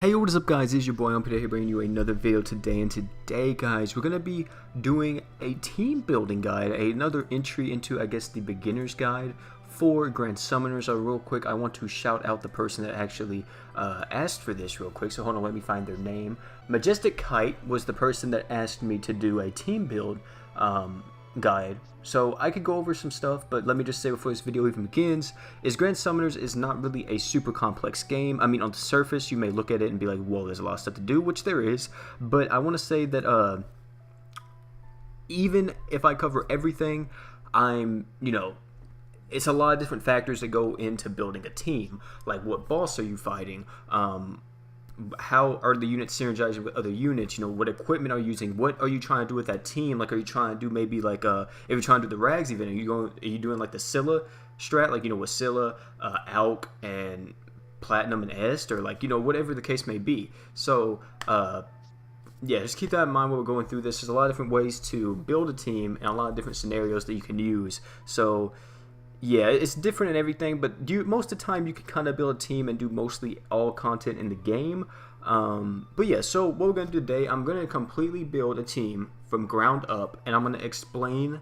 Hey, what is up guys, it's your boy Untitled here bringing you another video today, and today guys, we're going to be doing a team building guide, another entry into I guess the beginner's guide for Grand Summoners. Real quick, I want to shout out the person that actually asked for this real quick, so hold on, let me find their name. Majestic Kite was the person that asked me to do a team build guide. So I could go over some stuff, but let me just say before this video even begins, is Grand Summoners is not really a super complex game. I mean, on the surface, you may look at it and be like, whoa, there's a lot of stuff to do, which there is, but I want to say that even if I cover everything, it's a lot of different factors that go into building a team, like what boss are you fighting, how are the units synergizing with other units, what equipment are you using, what are you trying to do with that team, like are you trying to do maybe like if you're trying to do the rags event, are you doing like the Scylla strat, like with Scylla, Alk and Platinum and Est, or like whatever the case may be. So yeah, just keep that in mind when we're going through this. There's a lot of different ways to build a team and a lot of different scenarios that you can use. So yeah, it's different and everything, but most of the time you can kind of build a team and do mostly all content in the game. But yeah, so what we're going to do today, I'm going to completely build a team from ground up, and I'm going to explain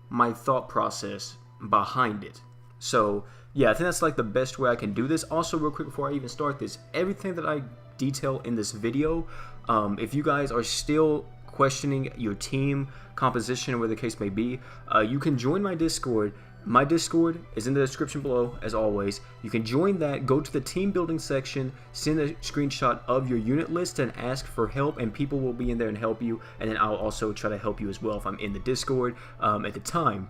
my thought process behind it. So yeah, I think that's like the best way I can do this. Also, real quick before I even start this, everything that I detail in this video, if you guys are still questioning your team composition or whatever the case may be, you can join my Discord. My Discord is in the description below, as always. You can join that, go to the team building section, send a screenshot of your unit list and ask for help, and people will be in there and help you, and then I'll also try to help you as well if I'm in the Discord at the time.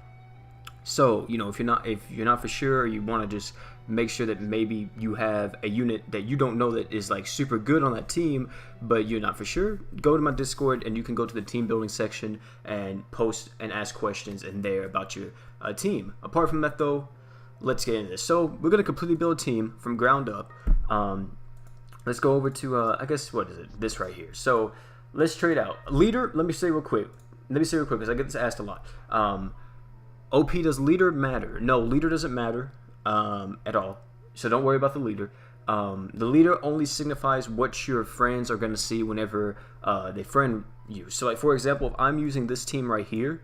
So, if you're not for sure, or you want to just make sure that maybe you have a unit that you don't know that is like super good on that team, but you're not for sure, go to my Discord and you can go to the team building section and post and ask questions in there about your team. Apart from that though, let's get into this. So we're going to completely build a team from ground up. Let's go over to, I guess, what is it? This right here. So let's trade out. Leader, let me say real quick because I get this asked a lot. OP, does leader matter? No, leader doesn't matter at all. So don't worry about the leader. The leader only signifies what your friends are going to see whenever they friend you. So like, for example, if I'm using this team right here,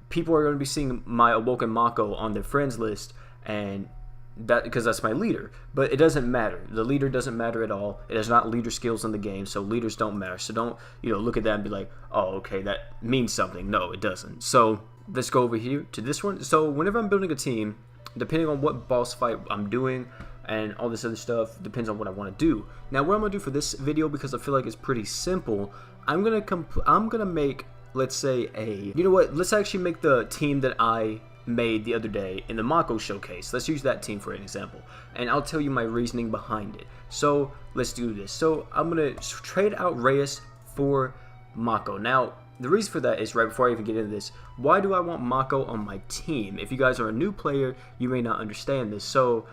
people are going to be seeing my Awoken Mako on their friends list, and that because that's my leader. But it doesn't matter. The leader doesn't matter at all. It has not leader skills in the game, so leaders don't matter. So don't look at that and be like, oh, okay, that means something. No, it doesn't. So let's go over here to this one. So whenever I'm building a team, depending on what boss fight I'm doing and all this other stuff, depends on what I want to do. Now what I'm gonna do for this video, because I feel like it's pretty simple, I'm gonna make, let's say let's actually make the team that I made the other day in the Mako showcase. Let's use that team for an example, and I'll tell you my reasoning behind it. So let's do this. So I'm gonna trade out Reyes for Mako. Now the reason for that is, right before I even get into this, why do I want Mako on my team? If you guys are a new player, you may not understand this. So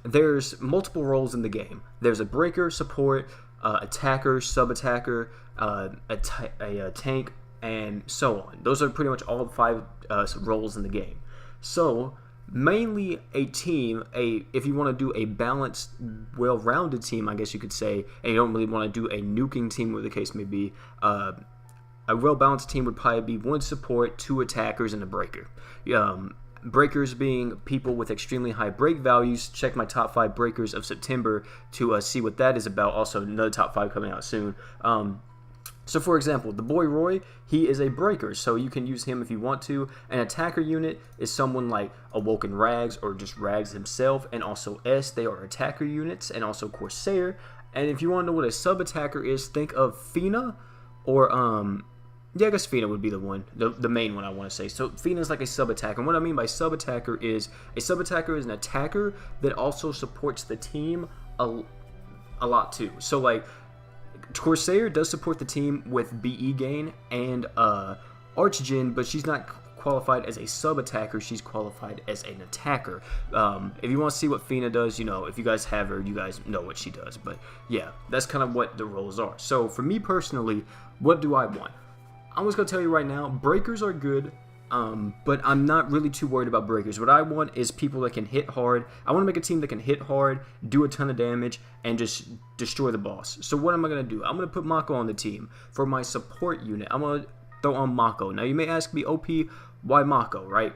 there's multiple roles in the game. There's a breaker, support, attacker, sub-attacker, a tank, and so on. Those are pretty much all the 5 roles in the game. So mainly a team, if you want to do a balanced, well-rounded team, I guess you could say, and you don't really want to do a nuking team, where the case may be, a well-balanced team would probably be 1 support, 2 attackers, and a breaker. Breakers being people with extremely high break values. Check my top 5 breakers of September to see what that is about. Also, another top 5 coming out soon. So for example, the boy Roy, he is a breaker, so you can use him if you want to. An attacker unit is someone like Awoken Rags or just Rags himself, and also Est, they are attacker units, and also Corsair. And if you want to know what a sub-attacker is, think of Fina, or yeah, I guess Fina would be the one, the main one I want to say. So Fina is like a sub-attacker, and what I mean by sub-attacker is, a sub-attacker is an attacker that also supports the team a lot too. So like, Corsair does support the team with BE gain and Archgen, but she's not qualified as a sub-attacker, she's qualified as an attacker. If you want to see what Fina does, if you guys have her, you guys know what she does. But yeah, that's kind of what the roles are. So for me personally, what do I want? I'm just going to tell you right now, breakers are good. But I'm not really too worried about breakers. What I want is people that can hit hard. I want to make a team that can hit hard, do a ton of damage, and just destroy the boss. So what am I going to do? I'm going to put Mako on the team. For my support unit, I'm going to throw on Mako. Now you may ask me, OP, why Mako, right?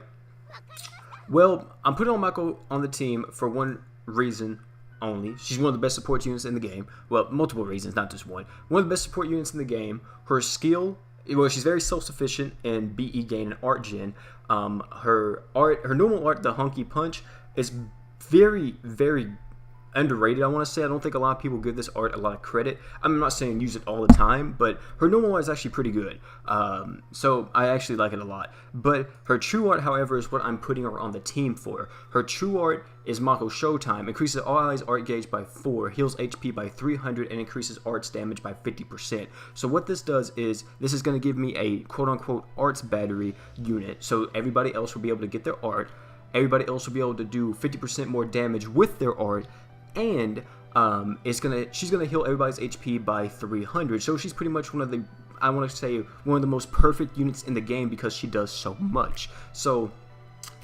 Well, I'm putting on Mako on the team for one reason only. She's one of the best support units in the game. Well, multiple reasons, not just one. One of the best support units in the game. Her skill, well, she's very self-sufficient in BE gain and art gen. Her normal art, the Hunky Punch, is very, very underrated, I want to say. I don't think a lot of people give this art a lot of credit. I'm not saying use it all the time, but her normal art is actually pretty good. So I actually like it a lot. But her true art, however, is what I'm putting her on the team for. Her true art is Mako Showtime. Increases all allies' art gauge by 4, heals HP by 300, and increases arts damage by 50%. So what this does is, this is going to give me a quote-unquote arts battery unit. So everybody else will be able to get their art. Everybody else will be able to do 50% more damage with their art. And she's gonna heal everybody's HP by 300. So she's pretty much one of the, I want to say, one of the most perfect units in the game because she does so much. So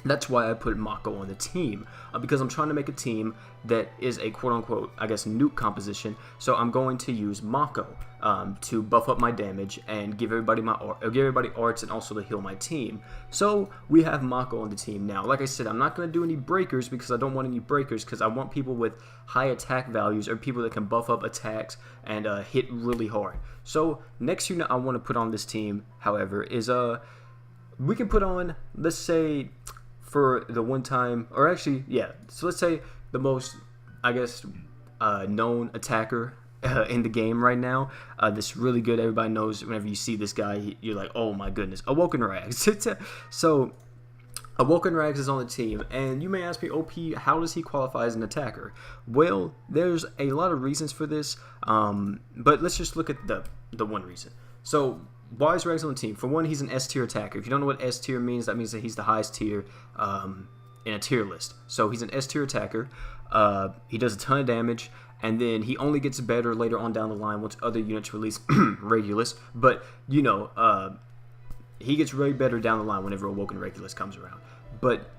that's why I put Mako on the team, because I'm trying to make a team that is a quote-unquote, I guess, nuke composition. So I'm going to use Mako to buff up my damage and give everybody arts and also to heal my team. So we have Mako on the team now. Like I said, I'm not going to do any breakers because I don't want any breakers, because I want people with high attack values or people that can buff up attacks and hit really hard. So next unit I want to put on this team, however, is we can put on, let's say, for the one time, or actually, yeah, so let's say the most, I guess, known attacker in the game right now, this really good, everybody knows, whenever you see this guy, you're like, oh my goodness, Awoken Rags. So Awoken Rags is on the team, and you may ask me, OP, how does he qualify as an attacker? Well, there's a lot of reasons for this, but let's just look at the one reason. So why is Rags on the team? For one, he's an S tier attacker. If you don't know what S tier means, that means that he's the highest tier in a tier list. So he's an S tier attacker. He does a ton of damage, and then he only gets better later on down the line once other units release Regulus. But, you know, he gets really better down the line whenever Awoken Regulus comes around. But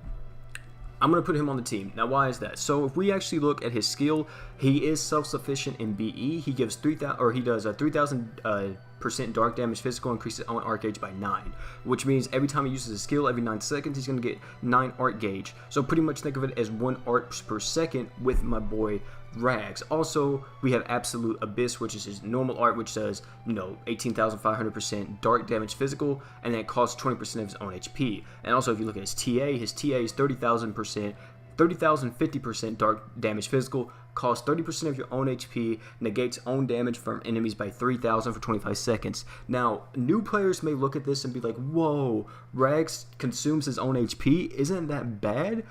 I'm going to put him on the team. Now, why is that? So if we actually look at his skill, he is self-sufficient in BE. He gives 3,000, or he does a 3,000% dark damage physical, increases his own art gauge by 9, which means every time he uses a skill, every 9 seconds, he's going to get 9 art gauge. So pretty much think of it as 1 art per second with my boy Rags. Also, we have Absolute Abyss, which is his normal art, which does, you know, 18,500% dark damage physical, and then it costs 20% of his own HP. And also, if you look at his TA is 30,000%, 50% dark damage physical, costs 30% of your own HP, negates own damage from enemies by 3,000 for 25 seconds. Now, new players may look at this and be like, whoa, Rags consumes his own HP? Isn't that bad?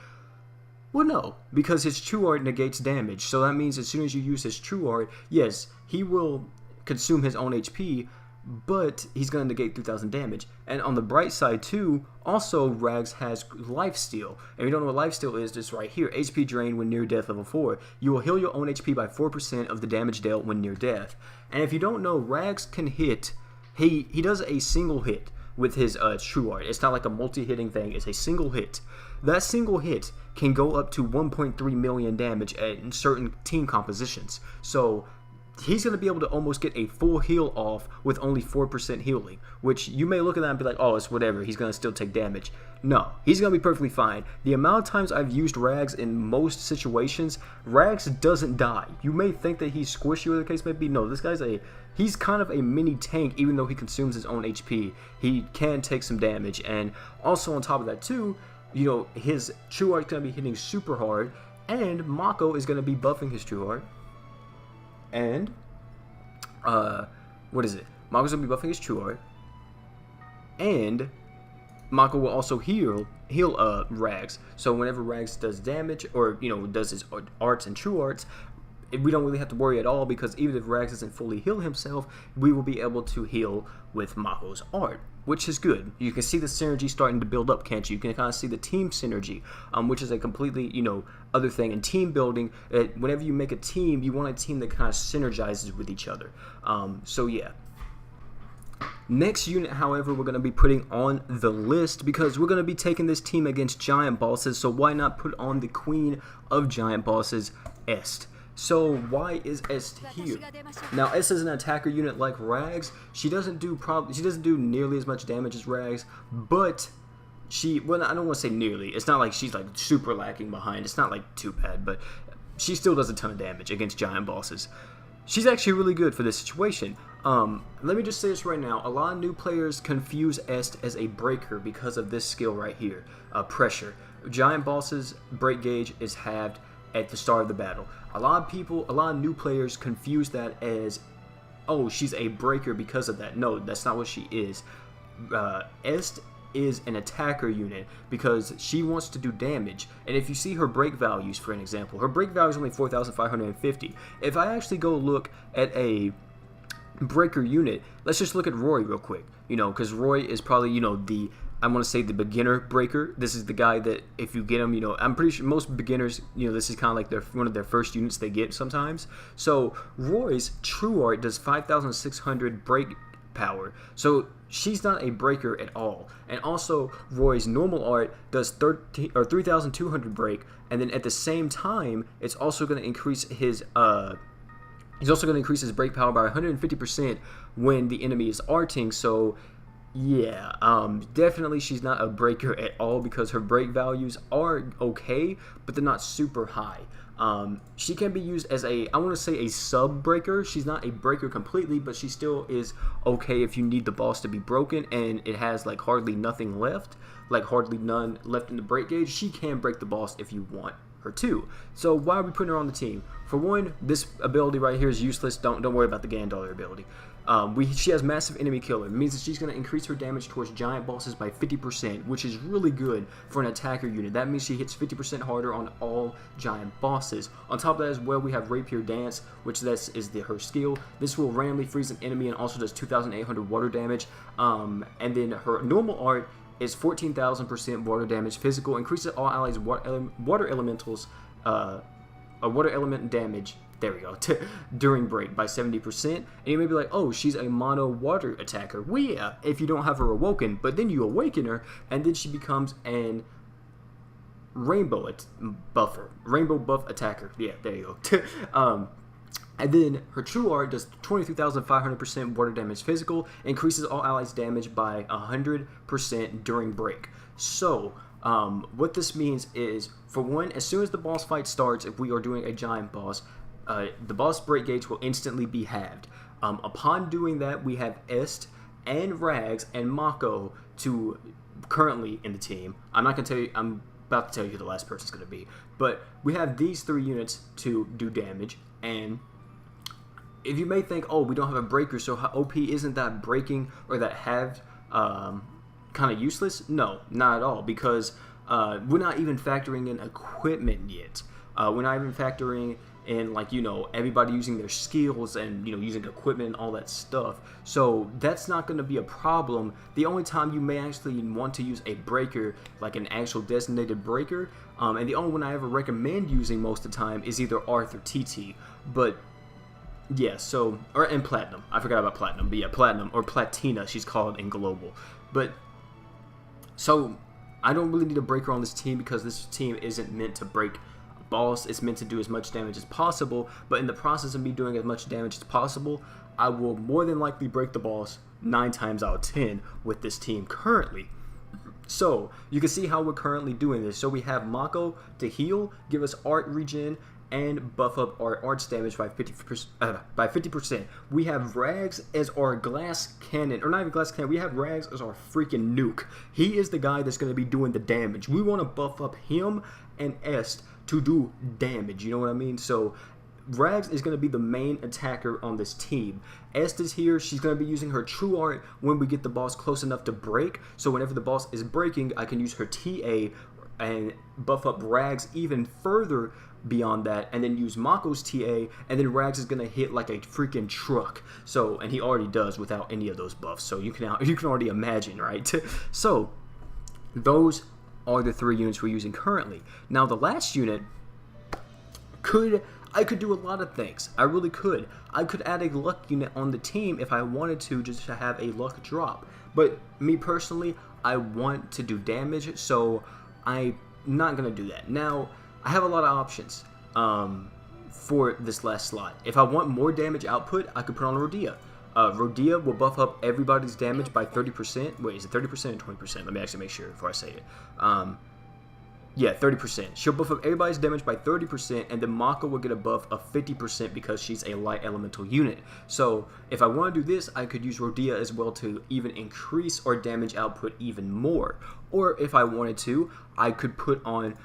Well, no, because his true art negates damage. So that means as soon as you use his true art, yes, he will consume his own HP, but he's going to negate 3,000 damage. And on the bright side too, also Rags has lifesteal. And if you don't know what lifesteal is, it's right here. HP drain when near death level 4. You will heal your own HP by 4% of the damage dealt when near death. And if you don't know, Rags can hit, he does a single hit with his true art. It's not like a multi-hitting thing, it's a single hit. That single hit can go up to 1.3 million damage in certain team compositions. So he's going to be able to almost get a full heal off with only 4% healing, which you may look at that and be like, oh, it's whatever, he's going to still take damage. No, he's going to be perfectly fine. The amount of times I've used Rags in most situations, Rags doesn't die. You may think that he's squishy, or the case may be. No, this guy's he's kind of a mini tank, even though he consumes his own HP. He can take some damage, and also on top of that too, you know, his true art is going to be hitting super hard, and Mako is going to be buffing his true art. And, what is it? Mako's going to be buffing his true art. And Mako will also heal Rags. So whenever Rags does damage, or, you know, does his arts and true arts, we don't really have to worry at all, because even if Rags doesn't fully heal himself, we will be able to heal with Mako's art, which is good. You can see the synergy starting to build up, can't you? You can kind of see the team synergy, which is a completely, you know, other thing. In team building, whenever you make a team, you want a team that kind of synergizes with each other. So yeah. Next unit, however, we're going to be putting on the list because we're going to be taking this team against giant bosses, so why not put on the queen of giant bosses, Est. So why is Est here? Now Est is an attacker unit like Rags. She doesn't do nearly as much damage as Rags, but well, I don't want to say nearly. It's not like she's like super lacking behind. It's not like too bad, but she still does a ton of damage against giant bosses. She's actually really good for this situation. Let me just say this right now. A lot of new players confuse Est as a breaker because of this skill right here, pressure. Giant bosses break gauge is halved at the start of the battle. A lot of new players confuse that as, oh, she's a breaker because of that. No, that's not what she is. Est is an attacker unit because she wants to do damage, and if you see her break values, for an example, her break value is only 4,550. If I actually go look at a breaker unit, let's just look at Roy real quick, because Roy is probably, I want to say the beginner breaker. This is the guy that if you get him, I'm pretty sure most beginners, this is kind of like one of their first units they get sometimes. So Roy's true art does 5,600 break power, so she's not a breaker at all. And also Roy's normal art does 3,200 break, and then at the same time it's also going to increase his break power by 150% when the enemy is arting. So yeah, definitely she's not a breaker at all because her break values are okay, but they're not super high. She can be used as I want to say a sub breaker. She's not a breaker completely, but she still is okay if you need the boss to be broken and it has like hardly nothing left, like hardly none left in the break gauge. She can break the boss if you want her to. So why are we putting her on the team? For one, this ability right here is useless. Don't worry about the Gandalf ability. She has massive enemy killer. It means that she's going to increase her damage towards giant bosses by 50%, which is really good for an attacker unit. That means she hits 50% harder on all giant bosses. On top of that as well, we have Rapier Dance, which is her skill. This will randomly freeze an enemy and also does 2,800 water damage. And then her normal art is 14,000% water damage physical, increases all allies water elementals, water element damage. There we go. During break by 70%. And you may be like, oh, she's a mono water attacker. Well, yeah, if you don't have her awoken, but then you awaken her, and then she becomes an rainbow buff attacker. Yeah, there you go. And then her true art does 22,500% water damage physical, increases all allies damage by 100% during break. So what this means is, for one, as soon as the boss fight starts, if we are doing a giant boss, the boss break gauge will instantly be halved. Upon doing that, we have Est and Rags and Mako to currently in the team. I'm not gonna tell you. I'm about to tell you who the last person's gonna be, but we have these 3 units to do damage. And if you may think, oh, we don't have a breaker, so how OP isn't that breaking or that halved kind of useless? No, not at all, because we're not even factoring in equipment yet. We're not even factoring in, like, everybody using their skills and, using equipment and all that stuff. So that's not going to be a problem. The only time you may actually want to use a breaker, like an actual designated breaker, and the only one I ever recommend using most of the time is either Arth or TT. But yeah, and Platinum. I forgot about Platinum, but yeah, Platinum, or Platina, she's called in global. But so I don't really need a breaker on this team because this team isn't meant to break boss. It's meant to do as much damage as possible, but in the process of me doing as much damage as possible, I will more than likely break the boss 9 times out of 10 with this team currently. So you can see how we're currently doing this. So we have Mako to heal, give us art regen, and buff up our arts damage by 50%. We have Rags as our glass cannon, or not even glass cannon, we have Rags as our freaking nuke. He is the guy that's going to be doing the damage. We want to buff up him and Est to do damage, you know what I mean? So Rags is going to be the main attacker on this team. Est is here. She's going to be using her true art when we get the boss close enough to break. So whenever the boss is breaking, I can use her TA and buff up Rags even further beyond that, and then use Mako's TA, and then Rags is going to hit like a freaking truck. So, and he already does without any of those buffs. So you can already imagine, right? So those are the 3 units we're using currently. Now the last unit could I could do a lot of things. I really could. I could add a luck unit on the team if I wanted to, just to have a luck drop. But me personally, I want to do damage, so I'm not going to do that. Now, I have a lot of options for this last slot. If I want more damage output, I could put on Rodea. Rodea will buff up everybody's damage by 30%. Wait, is it 30% or 20%? Let me actually make sure before I say it. Yeah, 30%. She'll buff up everybody's damage by 30%, and then Mako will get a buff of 50% because she's a light elemental unit. So, if I want to do this, I could use Rodea as well to even increase our damage output even more. Or, if I wanted to, I could put on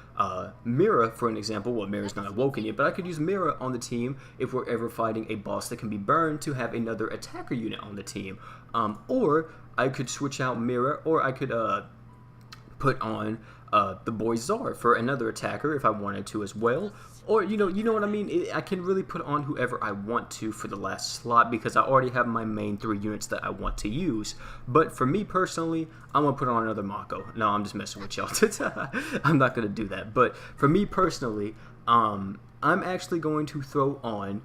Mira, for an example. Well, Mira's not awoken yet, but I could use Mira on the team if we're ever fighting a boss that can be burned to have another attacker unit on the team. Or, I could switch out Mira, or I could put on the boy Czar for another attacker if I wanted to as well. Or, you know what I mean? I can really put on whoever I want to for the last slot because I already have my main 3 units that I want to use. But for me personally, I'm going to put on another Mako. No, I'm just messing with y'all. I'm not going to do that. But for me personally, I'm actually going to throw on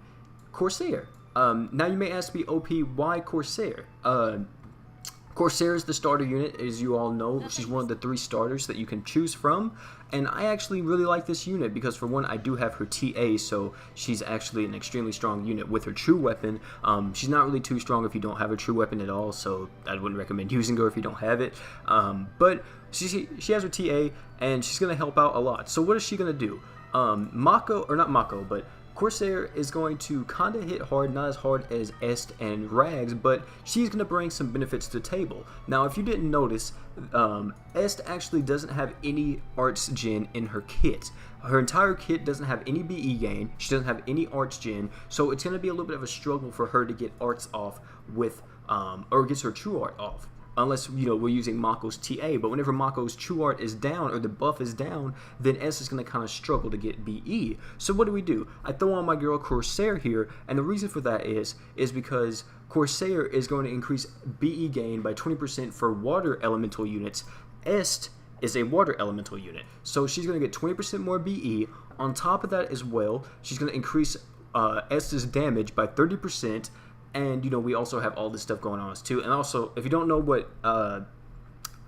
Corsair. Now you may ask me, OP, why Corsair? Corsair is the starter unit, as you all know. She's one of the 3 starters that you can choose from, and I actually really like this unit because, for one, I do have her TA, so she's actually an extremely strong unit with her true weapon. She's not really too strong if you don't have a true weapon at all, so I wouldn't recommend using her if you don't have it. But she has her TA, and she's going to help out a lot. So what is she going to do? Corsair is going to kind of hit hard, not as hard as Est and Rags, but she's going to bring some benefits to the table. Now, if you didn't notice, Est actually doesn't have any arts gen in her kit. Her entire kit doesn't have any BE gain, she doesn't have any arts gen, so it's going to be a little bit of a struggle for her to get arts off with, or gets her true art off. Unless, we're using Mako's TA, but whenever Mako's true art is down, or the buff is down, then S is going to kind of struggle to get BE. So what do? I throw on my girl Corsair here, and the reason for that is because Corsair is going to increase BE gain by 20% for water elemental units. Est is a water elemental unit, so she's going to get 20% more BE. On top of that as well, she's going to increase Est's damage by 30%, and, we also have all this stuff going on too. And also, if you don't know what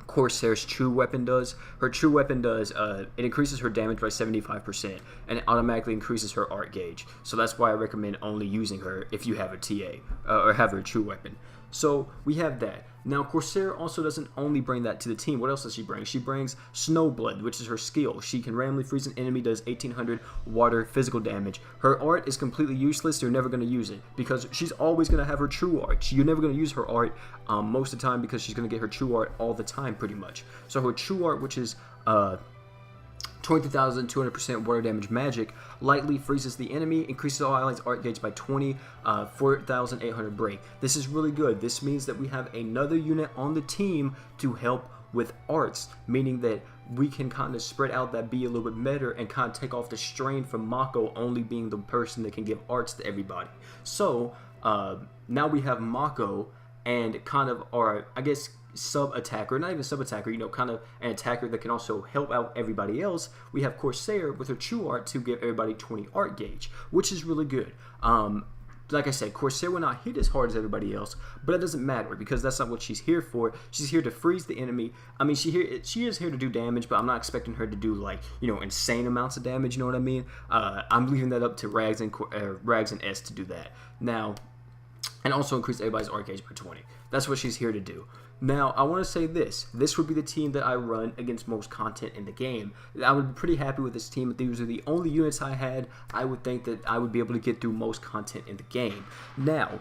Corsair's true weapon does, her true weapon does, it increases her damage by 75%, and it automatically increases her art gauge. So that's why I recommend only using her if you have a TA, or have her true weapon. So we have that. Now, Corsair also doesn't only bring that to the team. What else does she bring? She brings Snowblood, which is her skill. She can randomly freeze an enemy, does 1800 water physical damage. Her art is completely useless. You're never going to use it because she's always going to have her true art. You're never going to use her art most of the time because she's going to get her true art all the time pretty much. So her true art, which is 22,200% water damage magic, lightly freezes the enemy, increases all allies' art gauge by 20, 4,800 break. This is really good. This means that we have another unit on the team to help with arts, meaning that we can kind of spread out that B a little bit better and kind of take off the strain from Mako only being the person that can give arts to everybody. So now we have Mako and kind of our, I guess, sub-attacker, not even sub-attacker, kind of an attacker that can also help out everybody else. We have Corsair with her true art to give everybody 20 art gauge, which is really good. Like I said, Corsair will not hit as hard as everybody else, but it doesn't matter because that's not what she's here for. She's here to freeze the enemy. I mean, she is here to do damage, but I'm not expecting her to do insane amounts of damage. You know what I mean? I'm leaving that up to Rags and S to do that now, and also increase everybody's art gauge by 20. That's what she's here to do. Now, I want to say this. This would be the team that I run against most content in the game. I would be pretty happy with this team. If these are the only units I had, I would think that I would be able to get through most content in the game. Now,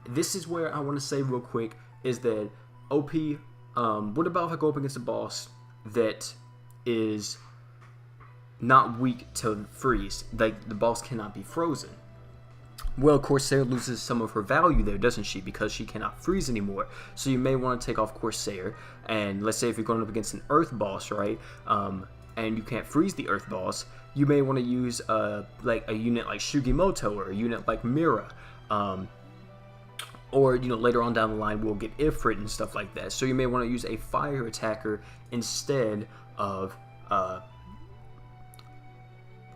this is where I want to say real quick is that, OP, what about if I go up against a boss that is not weak to freeze? Like, the boss cannot be frozen. Well, Corsair loses some of her value there, doesn't she? Because she cannot freeze anymore. So you may want to take off Corsair. And let's say if you're going up against an Earth boss, right? And you can't freeze the Earth boss, you may want to use like a unit like Shugimoto or a unit like Mira. Or, later on down the line, we'll get Ifrit and stuff like that. So you may want to use a fire attacker instead of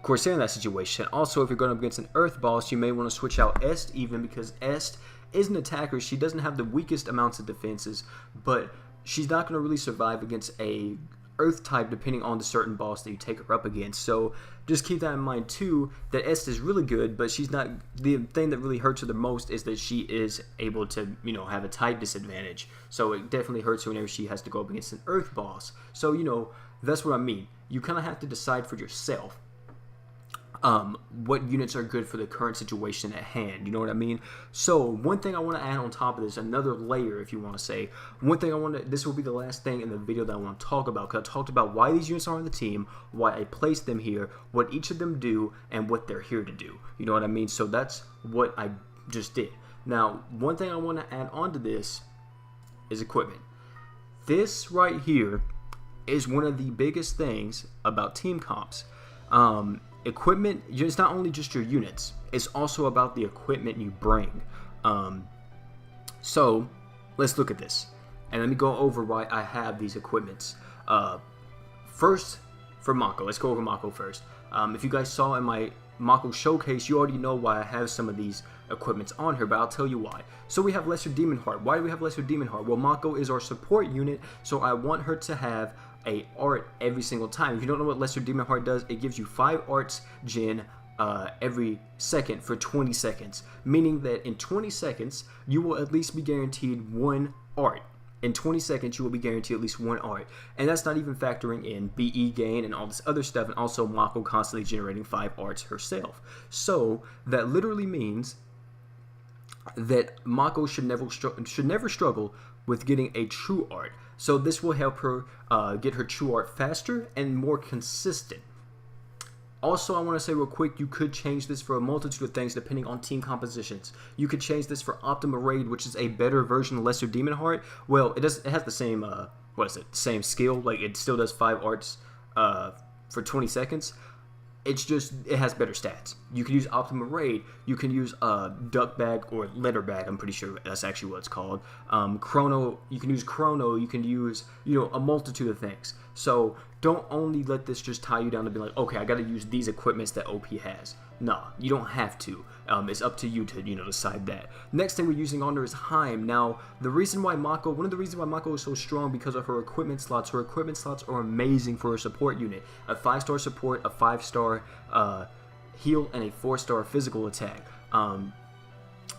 Corsair in that situation. Also, if you're going up against an Earth boss, you may want to switch out Est even, because Est is an attacker. She doesn't have the weakest amounts of defenses, but she's not going to really survive against a Earth type depending on the certain boss that you take her up against. So just keep that in mind too, that Est is really good, but she's not, the thing that really hurts her the most is that she is able to, you know, have a type disadvantage. So it definitely hurts her whenever she has to go up against an Earth boss. So, you know, that's what I mean. You kind of have to decide for yourself what units are good for the current situation at hand. You know what I mean? So one thing I want to add on top of this, another layer, if you want to say, one thing I want to, this will be the last thing in the video that I want to talk about, because I talked about why these units are on the team, why I placed them here, what each of them do, and what they're here to do. You know what I mean? So that's what I just did. Now, one thing I want to add on to this is equipment. This right here is one of the biggest things about team comps. Equipment, it's not only just your units, it's also about the equipment you bring. So let's look at this, and let me go over why I have these equipments. First, for Mako, let's go over Mako first. If you guys saw in my Mako showcase, you already know why I have some of these equipments on here, but I'll tell you why. So we have Lesser Demon Heart. Why do we have Lesser Demon Heart? Well, Mako is our support unit, so I want her to have a art every single time. If you don't know what Lesser Demon Heart does, it gives you 5 arts gen every second for 20 seconds, meaning that in 20 seconds you will at least be guaranteed 1 art. In 20 seconds you will be guaranteed at least 1 art, and that's not even factoring in BE gain and all this other stuff, and also Mako constantly generating 5 arts herself. So that literally means that Mako should never struggle with getting a true art. So this will help her get her true art faster and more consistent. Also, I want to say real quick, you could change this for a multitude of things depending on team compositions. You could change this for Optima Raid, which is a better version of Lesser Demon Heart. Well, it has the same same skill. Like, it still does 5 arts for 20 seconds. It's just, it has better stats. You can use Optima Raid, you can use Duck Bag or Letter Bag, I'm pretty sure that's actually what it's called. Chrono, you can use Chrono, you can use, you know, a multitude of things. So don't only let this just tie you down to be like, okay, I gotta use these equipments that OP has. No, you don't have to. It's up to you to, you know, decide that. Next thing we're using on there is Heim. Now, the reason why Mako, one of the reasons why Mako is so strong because of her equipment slots. Her equipment slots are amazing for a support unit. A 5-star support, a 5-star heal, and a 4-star physical attack.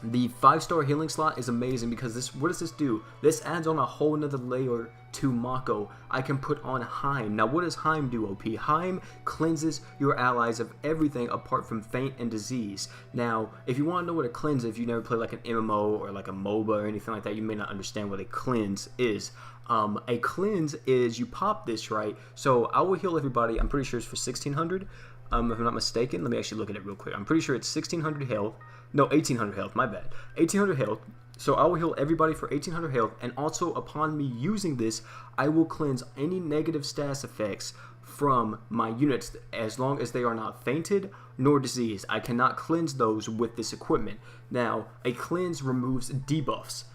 The 5-star healing slot is amazing because this, what does this do? This adds on a whole nother layer to Mako. I can put on Heim. Now, what does Heim do, OP? Heim cleanses your allies of everything apart from faint and disease. Now, if you want to know what a cleanse is, if you never played like an MMO or like a MOBA or anything like that, you may not understand what a cleanse is. A cleanse is you pop this, right? So I will heal everybody. I'm pretty sure it's for 1600. If I'm not mistaken, let me actually look at it real quick. I'm pretty sure it's 1600 health. No, 1800 health, my bad. 1800 health. So I will heal everybody for 1800 health, and also upon me using this, I will cleanse any negative stats effects from my units as long as they are not fainted nor diseased. I cannot cleanse those with this equipment. Now, a cleanse removes debuffs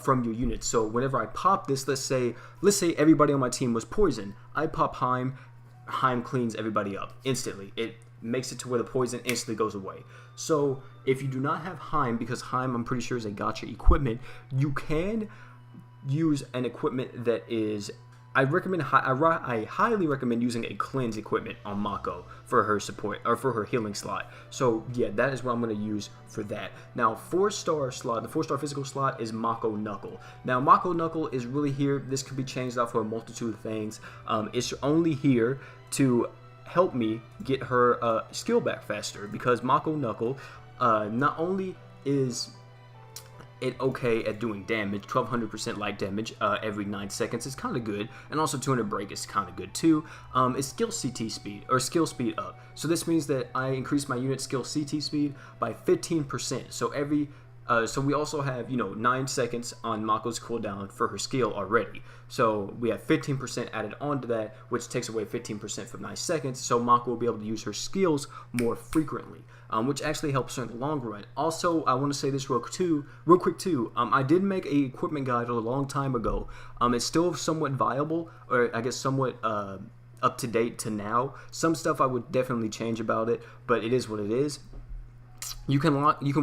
from your units. So whenever I pop this, let's say everybody on my team was poisoned. I pop Heim. Heim cleans everybody up instantly. It makes it to where the poison instantly goes away. So if you do not have Heim, because Heim I'm pretty sure is a gacha equipment, you can use an equipment that is, I highly recommend using a cleanse equipment on Mako for her support, or for her healing slot. So yeah, that is what I'm going to use for that. Now, 4-star slot, the 4-star physical slot is Mako Knuckle. Now, Mako Knuckle is really here, this could be changed out for a multitude of things. It's only here to help me get her skill back faster, because Mako Knuckle not only is it okay at doing damage, 1200% light damage every 9 seconds is kind of good, and also 200 break is kind of good too. It's skill CT speed, or skill speed up. So this means that I increase my unit skill CT speed by 15%. So every so we also have, you know, 9 seconds on Mako's cooldown for her skill already. So we have 15% added onto that, which takes away 15% from 9 seconds. So Mako will be able to use her skills more frequently, which actually helps her in the long run. Also, I want to say this real quick too. I did make a equipment guide a long time ago. It's still somewhat viable, or I guess somewhat up to date to now. Some stuff I would definitely change about it, but it is what it is. You can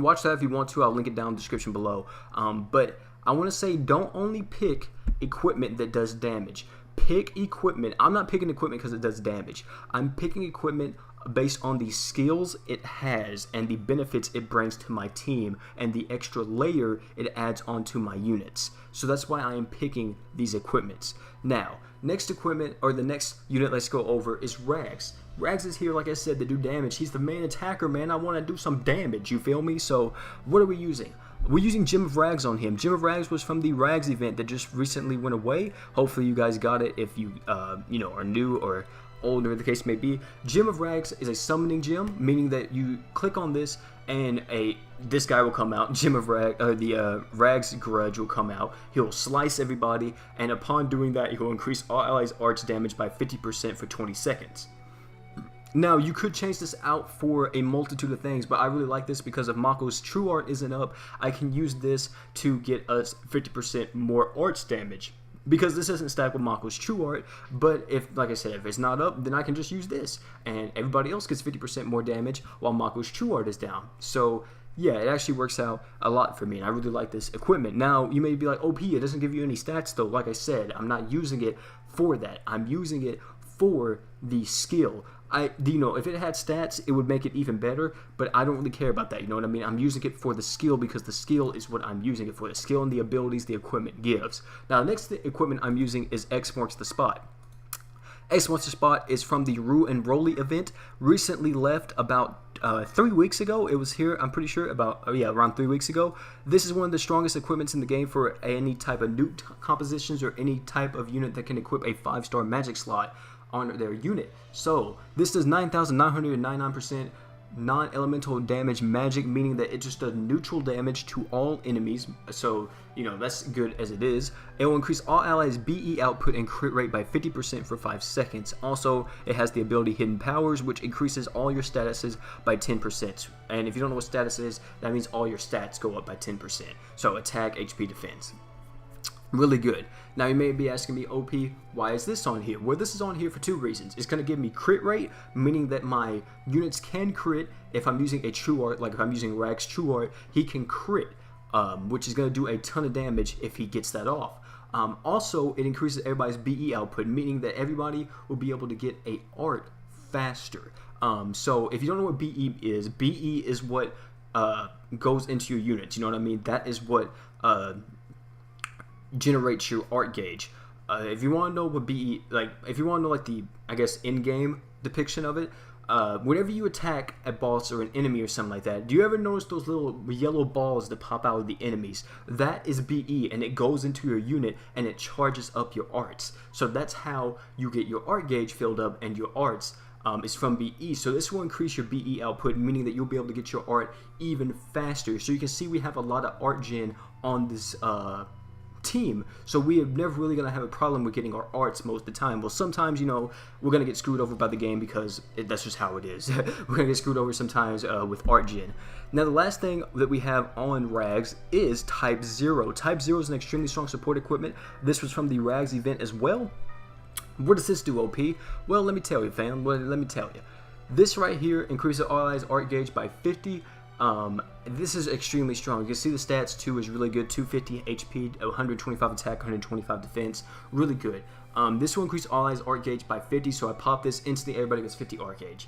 watch that if you want to. I'll link it down in the description below. But I want to say, don't only pick equipment that does damage. Pick equipment. I'm not picking equipment because it does damage. I'm picking equipment based on the skills it has and the benefits it brings to my team and the extra layer it adds onto my units. So that's why I am picking these equipments. Now, next equipment, or the next unit let's go over, is Rags. Rags is here, like I said, to do damage. He's the main attacker, man. I want to do some damage, you feel me? So what are we using? We're using Gem of Rags on him. Gem of Rags was from the Rags event that just recently went away. Hopefully you guys got it if you, are new or old, or the case may be. Gem of Rags is a summoning gem, meaning that you click on this and this guy will come out. Gem of Rags, the Rags Grudge will come out. He'll slice everybody, and upon doing that, he will increase all allies' arch damage by 50% for 20 seconds. Now, you could change this out for a multitude of things, but I really like this because if Mako's True Art isn't up, I can use this to get us 50% more arch damage. Because this isn't stacked with Mako's True Art, but if, like I said, if it's not up, then I can just use this, and everybody else gets 50% more damage while Mako's True Art is down. So, yeah, it actually works out a lot for me, and I really like this equipment. Now, you may be like, OP, it doesn't give you any stats, though. Like I said, I'm not using it for that. I'm using it for the skill. If it had stats, it would make it even better, but I don't really care about that, you know what I mean? I'm using it for the skill because the skill is what I'm using it for, the skill and the abilities the equipment gives. Now, next equipment I'm using is X Marks the Spot. X Marks the Spot is from the Rue and Broly event, recently left about 3 weeks ago. It was here, I'm pretty sure, around 3 weeks ago. This is one of the strongest equipments in the game for any type of nuke compositions or any type of unit that can equip a 5-star magic slot on their unit. So this does 9,999% non-elemental damage magic, meaning that it just does neutral damage to all enemies. So that's good as it is. It will increase all allies' BE output and crit rate by 50% for 5 seconds. Also, it has the ability Hidden Powers, which increases all your statuses by 10%. And if you don't know what status is, that means all your stats go up by 10%. So attack, HP, defense. Really good. Now you may be asking me, OP, why is this on here? Well, this is on here for 2 reasons. It's going to give me crit rate, meaning that my units can crit if I'm using a True Art. Like if I'm using Rags True Art, he can crit, which is going to do a ton of damage if he gets that off. Also, it increases everybody's BE output, meaning that everybody will be able to get a art faster. So if you don't know what BE is what goes into your units. You know what I mean? That is what generates your art gauge. If you want to know what BE, if you want to know the, I guess, in-game depiction of it, whenever you attack a boss or an enemy or something like that, do you ever notice those little yellow balls that pop out of the enemies? That is BE, and it goes into your unit and it charges up your arts. So that's how you get your art gauge filled up, and your arts is from BE. So this will increase your BE output, meaning that you'll be able to get your art even faster. So you can see we have a lot of art gen on this team, so we are never really going to have a problem with getting our arts most of the time. Well, sometimes, we're going to get screwed over by the game because that's just how it is. We're going to get screwed over sometimes with art gen. Now, the last thing that we have on Rags is Type 0. Type 0 is an extremely strong support equipment. This was from the Rags event as well. What does this do, OP? Well, let me tell you, fam. Let me tell you. This right here increases all allies' art gauge by 50. This is extremely strong. You can see the stats too is really good. 250 HP, 125 attack, 125 defense. Really good. This will increase all allies' art gauge by 50, so I pop this instantly. Everybody gets 50 art gauge.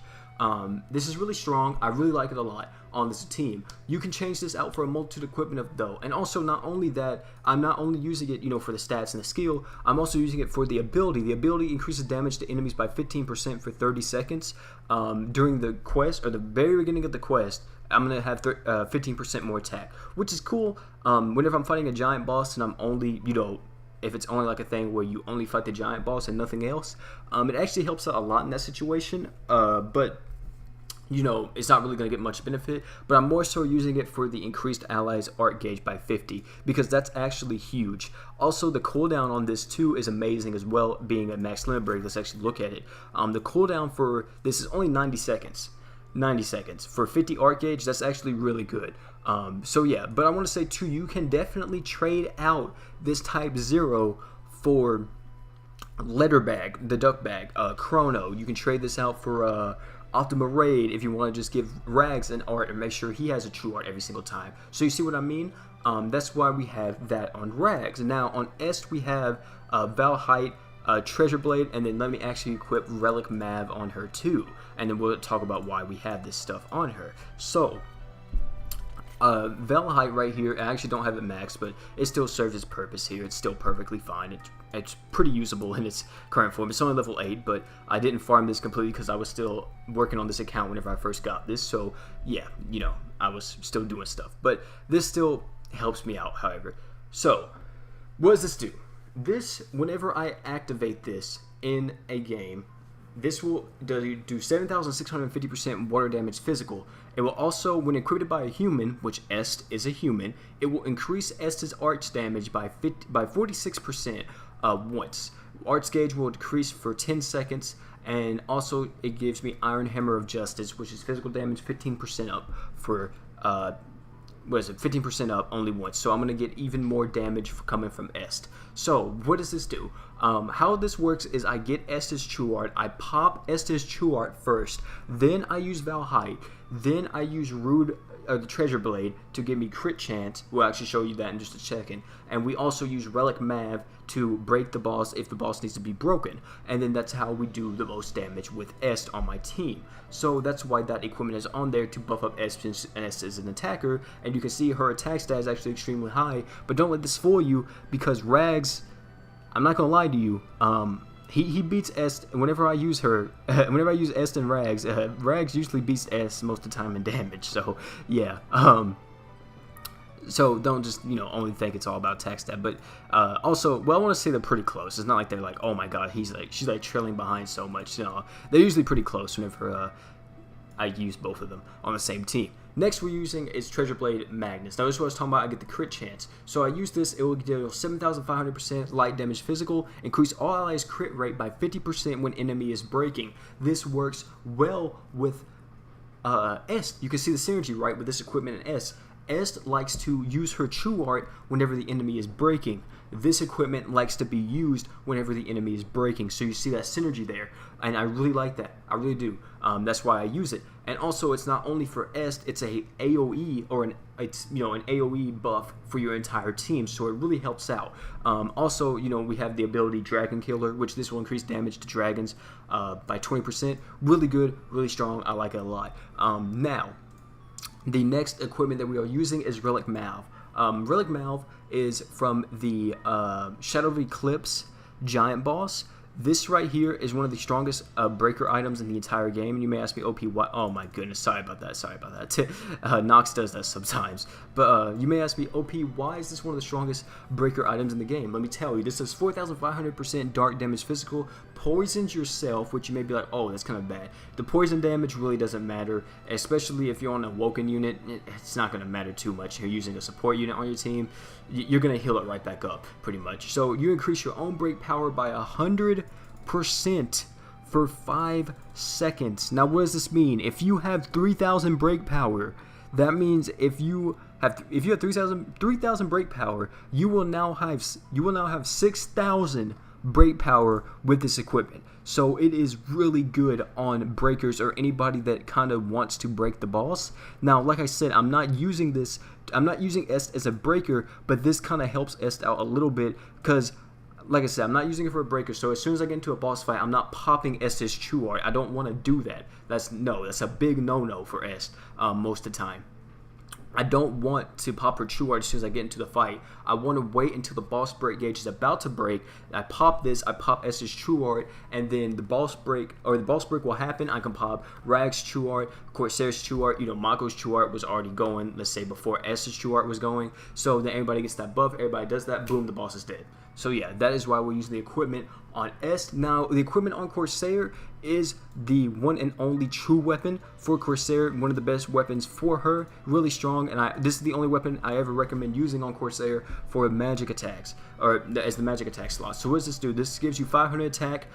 This is really strong. I really like it a lot on this team. You can change this out for a multitude of equipment though. And also, not only that, I'm not only using it, for the stats and the skill, I'm also using it for the ability. The ability increases damage to enemies by 15% for 30 seconds. During the quest, or the very beginning of the quest, I'm going to have 15% more attack, which is cool. Whenever I'm fighting a giant boss and I'm only, if it's only like a thing where you only fight the giant boss and nothing else, it actually helps out a lot in that situation. But it's not really going to get much benefit, but I'm more so using it for the increased allies art gauge by 50, because that's actually huge. Also, the cooldown on this too is amazing as well, being a max limit break. Let's actually look at it. The cooldown for this is only 90 seconds. 90 seconds. For 50 art gauge, that's actually really good. So yeah, but I want to say too, you can definitely trade out this Type 0 for Letter Bag, the Duck Bag, Chrono. You can trade this out for Optima Raid if you want to just give Rags an art and make sure he has a true art every single time. So you see what I mean? That's why we have that on Rags. Now on Est we have Valhite, Treasure Blade, and then let me actually equip Relic Mav on her too. And then we'll talk about why we have this stuff on her. So Valhite right here, I actually don't have it maxed, but it still serves its purpose here. It's still perfectly fine. It's pretty usable in its current form. It's only level 8, but I didn't farm this completely because I was still working on this account whenever I first got this. So yeah, you know, I was still doing stuff. But this still helps me out, however. So what does this do? This, whenever I activate this in a game, this will do 7,650% water damage physical. It will also, when equipped by a human, which Est is a human, it will increase Est's arts damage by 46% once. Arts gauge will decrease for 10 seconds, and also it gives me Iron Hammer of Justice, which is physical damage 15% up for 15% up only once. So I'm going to get even more damage coming from Est. So what does this do? How this works is I get Estes True Art, I pop Estes True Art first, then I use Valhite, then I use the Treasure Blade to give me crit chance. We'll actually show you that in just a second. And we also use Relic Mav to break the boss if the boss needs to be broken. And then that's how we do the most damage with Est on my team. So that's why that equipment is on there, to buff up Est as an attacker. And you can see her attack stat is actually extremely high. But don't let this fool you, because Rags, I'm not gonna lie to you, he beats Est whenever I use her. Whenever I use Est and Rags, Rags usually beats Est most of the time in damage. So yeah, so don't just, you know, only think it's all about attack stat. But also, well, I want to say they're pretty close. It's not like they're like, oh my god, she's like trailing behind so much. You know, they're usually pretty close whenever I use both of them on the same team. Next we're using is Treasure Blade Magnus. Now this is what I was talking about, I get the crit chance. So I use this, it will deal 7,500% light damage physical, increase all allies crit rate by 50% when enemy is breaking. This works well with Est. You can see the synergy, right, with this equipment and Est. Est likes to use her true art whenever the enemy is breaking. This equipment likes to be used whenever the enemy is breaking. So you see that synergy there, and I really like that. I really do. That's why I use it. And also, it's not only for Est; it's a AOE or an AOE buff for your entire team. So it really helps out. Also, you know, we have the ability Dragon Killer, which this will increase damage to dragons by 20%. Really good, really strong. I like it a lot. Now, the next equipment that we are using is Relic Mav. Relic Mav is from the Shadow of Eclipse giant boss. This right here is one of the strongest breaker items in the entire game. And you may ask me, OP, why? Oh my goodness, sorry about that. Nox does that sometimes. But you may ask me, OP, why is this one of the strongest breaker items in the game? Let me tell you, this is 4,500% dark damage physical, poisons yourself, which you may be like, oh, that's kind of bad. The poison damage really doesn't matter, especially if you're on a Woken unit. It's not going to matter too much. You're using a support unit on your team, you're going to heal it right back up, pretty much. So you increase your own break power by 100% for 5 seconds. Now, what does this mean? If you have 3,000 break power, that means if you have 3,000 break power, you will now have 6,000 break power with this equipment. So it is really good on breakers or anybody that kind of wants to break the boss. Now, like I said, I'm not using Est as a breaker, but this kind of helps Est out a little bit because, like I said, I'm not using it for a breaker. So as soon as I get into a boss fight, I'm not popping Est's True Art. I don't want to do that. That's a big no-no for Est most of the time. I don't want to pop her True Art as soon as I get into the fight. I want to wait until the boss break gauge is about to break. I pop this, I pop Est's True Art, and then the boss break will happen. I can pop Rag's True Art, Corsair's True Art, Mako's True Art was already going, let's say before Est's True Art was going. So then everybody gets that buff, everybody does that, boom, the boss is dead. So yeah, that is why we're using the equipment on Est. Now, the equipment on Corsair is the one and only true weapon for Corsair, one of the best weapons for her, really strong, and this is the only weapon I ever recommend using on Corsair for magic attacks, or as the magic attack slot. So what does this do? This gives you 500 attack,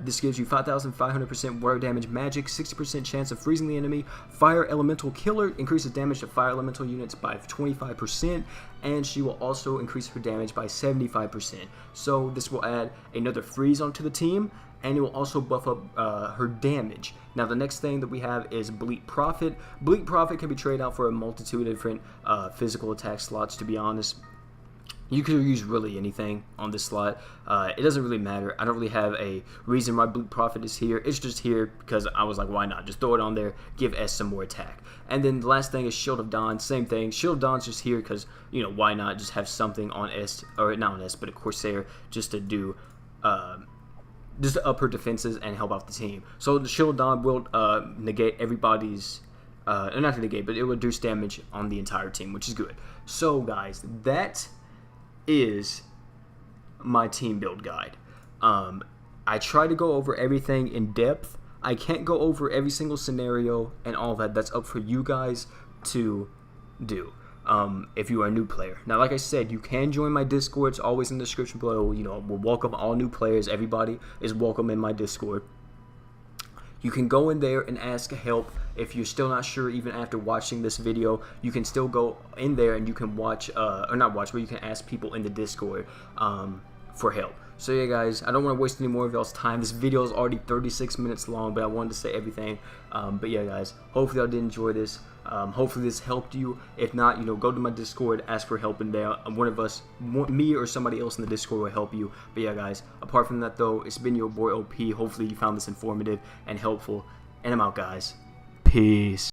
this gives you 5,500% water damage magic, 60% chance of freezing the enemy, fire elemental killer, increases damage to fire elemental units by 25%, and she will also increase her damage by 75%. So this will add another freeze onto the team, and it will also buff up her damage. Now the next thing that we have is Bleak Prophet. Bleak Prophet can be traded out for a multitude of different physical attack slots, to be honest. You could use really anything on this slot. It doesn't really matter. I don't really have a reason why Bleak Prophet is here. It's just here because I was like, why not? Just throw it on there, give S some more attack. And then the last thing is Shield of Dawn. Same thing. Shield of Dawn's just here because, you know, why not just have something on S, or not on S, but a Corsair, just to do, just to up her defenses and help out the team. So the Shield of Dawn will negate everybody's, not to negate, but it will reduce damage on the entire team, which is good. So guys, that is my team build guide. I try to go over everything in depth. I can't go over every single scenario and all that. That's up for you guys to do if you are a new player. Now, like I said, you can join my Discord. It's always in the description below. You know, we'll welcome all new players. Everybody is welcome in my Discord. You can go in there and ask help. If you're still not sure, even after watching this video, you can still go in there and you can watch, or not watch, but you can ask people in the Discord for help. So yeah, guys, I don't want to waste any more of y'all's time. This video is already 36 minutes long, but I wanted to say everything. But yeah, guys, hopefully y'all did enjoy this. Hopefully this helped you. If not, you know, go to my Discord, ask for help in there. One of us, me or somebody else in the Discord, will help you. But yeah, guys, apart from that though, it's been your boy OP. Hopefully you found this informative and helpful. And I'm out, guys. Peace.